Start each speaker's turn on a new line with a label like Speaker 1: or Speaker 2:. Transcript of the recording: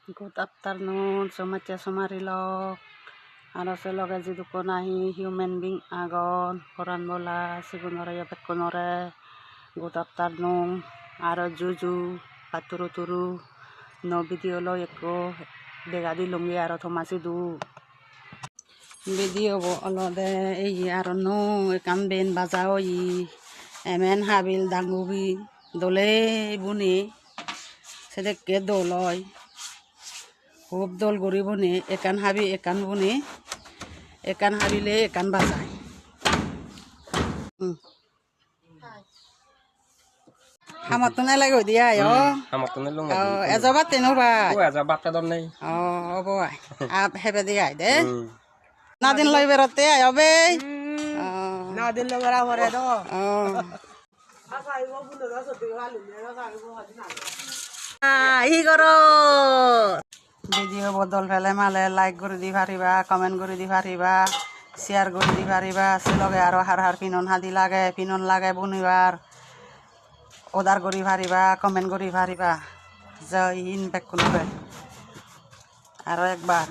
Speaker 1: Good afternoon, somatya somarilok. Aro seloge jiduko nahi human being agon. Koran bola sigunore yapet konore. Good afternoon. Aro juju paturu turu. No video lo eko degadi lungi aro thomasi du. Video bo olode ei aro no ekan ben bazao yi. Emen habil dangubi dole buni. Sedekke doloy. খুব দল গড়ি বনে একান হাবি একান বনে একান হাবিলে একান বাজায় হামতনে লাগো দিয়া
Speaker 2: হামতনে long
Speaker 1: এজবা তেনো ভাই
Speaker 2: ও এজা বাপটা দর নাই
Speaker 1: হব আপ হেবে দিয়া দে না দিন লই বেরতে আইবে
Speaker 3: না দিন লগরা হরে দো
Speaker 1: ই করো ভিডিও বদল ফেলে মালে লাইক করে দি পারিবা কমেন্ট করে দি পারিবা শেয়ার করে দি পারিবা লগে আরো হার হার পিনন হাদি লাগে পিনন লাগে বুনিবার অর্ডার করে পারিবা কমেন্ট করে পারিবা জয় হিন্দ বেক আরো একবার